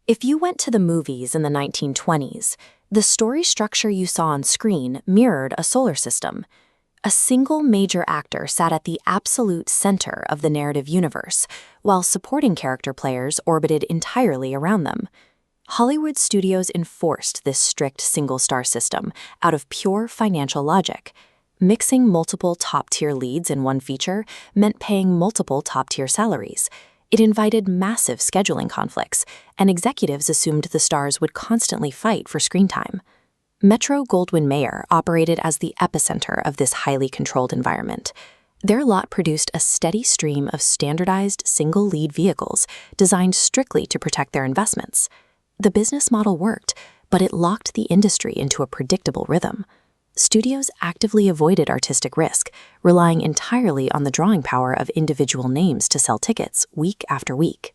If you went to the movies in the 1920s, the story structure you saw on screen mirrored a solar system. A single major actor sat at the absolute center of the narrative universe, while supporting character players orbited entirely around them. Hollywood studios enforced this strict single-star system out of pure financial logic. Mixing multiple top-tier leads in one feature meant paying multiple top-tier salaries. It invited massive scheduling conflicts, and executives assumed the stars would constantly fight for screen time. Metro-Goldwyn-Mayer operated as the epicenter of this highly controlled environment. Their lot produced a steady stream of standardized single-lead vehicles designed strictly to protect their investments. The business model worked, but it locked the industry into a predictable rhythm. Studios actively avoided artistic risk, relying entirely on the drawing power of individual names to sell tickets week after week.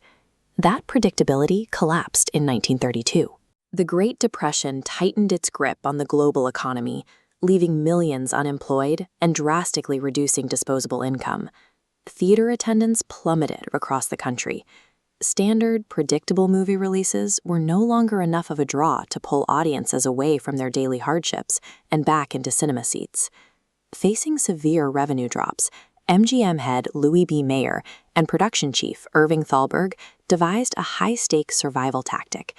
That predictability collapsed in 1932. The Great Depression tightened its grip on the global economy, leaving millions unemployed and drastically reducing disposable income. Theater attendance plummeted across the country. Standard, predictable movie releases were no longer enough of a draw to pull audiences away from their daily hardships and back into cinema seats. Facing severe revenue drops, MGM head Louis B. Mayer and production chief Irving Thalberg devised a high-stakes survival tactic.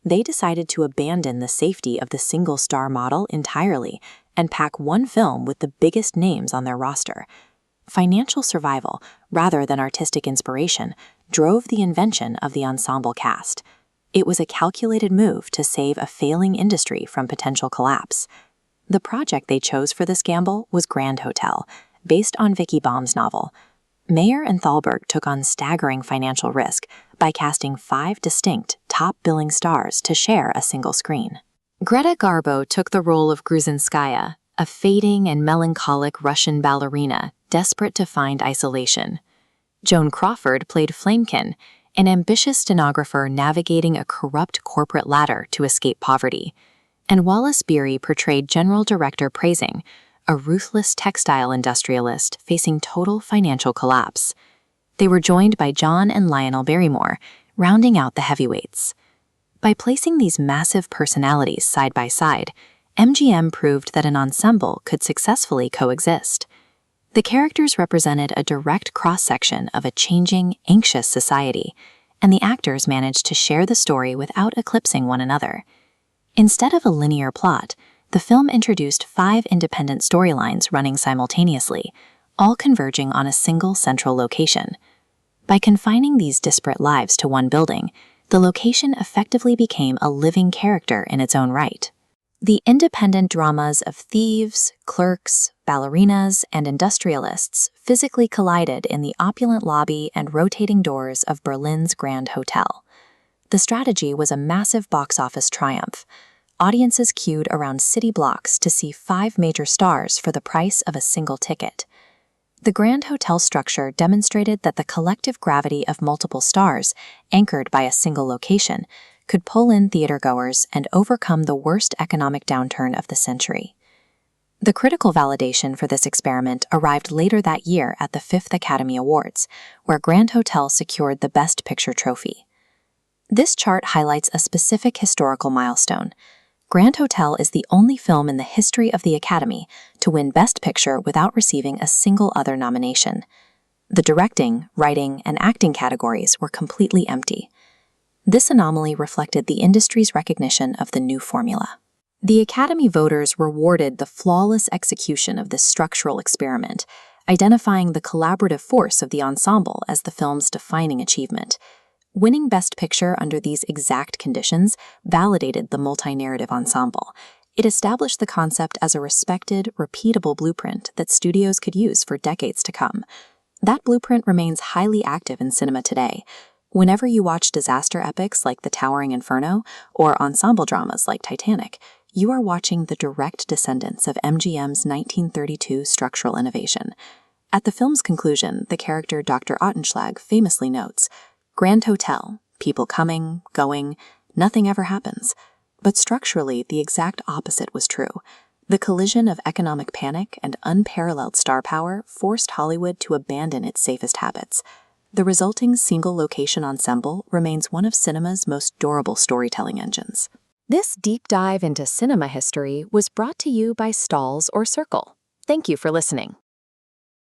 They decided to abandon the safety of the single-star model entirely and pack one film with the biggest names on their roster. Financial survival, rather than artistic inspiration, drove the invention of the ensemble cast. It was a calculated move to save a failing industry from potential collapse. The project they chose for this gamble was Grand Hotel, based on Vicky Baum's novel. Mayer and Thalberg took on staggering financial risk by casting 5 distinct, top-billing stars to share a single screen. Greta Garbo took the role of Gruzinskaya, a fading and melancholic Russian ballerina desperate to find isolation. Joan Crawford played Flamekin, an ambitious stenographer navigating a corrupt corporate ladder to escape poverty. And Wallace Beery portrayed General Director Praising, a ruthless textile industrialist facing total financial collapse. They were joined by John and Lionel Barrymore, rounding out the heavyweights. By placing these massive personalities side by side, MGM proved that an ensemble could successfully coexist. The characters represented a direct cross-section of a changing, anxious society, and the actors managed to share the story without eclipsing one another. Instead of a linear plot, the film introduced 5 independent storylines running simultaneously, all converging on a single central location. By confining these disparate lives to one building, the location effectively became a living character in its own right. The independent dramas of thieves, clerks, ballerinas, and industrialists physically collided in the opulent lobby and rotating doors of Berlin's Grand Hotel. The strategy was a massive box office triumph. Audiences queued around city blocks to see 5 major stars for the price of a single ticket. The Grand Hotel structure demonstrated that the collective gravity of multiple stars, anchored by a single location, could pull in theatergoers and overcome the worst economic downturn of the century. The critical validation for this experiment arrived later that year at the 5th Academy Awards, where Grand Hotel secured the Best Picture trophy. This chart highlights a specific historical milestone. Grand Hotel is the only film in the history of the Academy to win Best Picture without receiving a single other nomination. The directing, writing, and acting categories were completely empty. This anomaly reflected the industry's recognition of the new formula. The Academy voters rewarded the flawless execution of this structural experiment, identifying the collaborative force of the ensemble as the film's defining achievement. Winning Best Picture under these exact conditions validated the multi-narrative ensemble. It established the concept as a respected, repeatable blueprint that studios could use for decades to come. That blueprint remains highly active in cinema today. Whenever you watch disaster epics like The Towering Inferno or ensemble dramas like Titanic, you are watching the direct descendants of MGM's 1932 structural innovation. At the film's conclusion, the character Dr. Ottenschlag famously notes, "Grand Hotel, people coming, going, nothing ever happens." But structurally, the exact opposite was true. The collision of economic panic and unparalleled star power forced Hollywood to abandon its safest habits. The resulting single-location ensemble remains one of cinema's most durable storytelling engines. This deep dive into cinema history was brought to you by Stalls or Circle. Thank you for listening.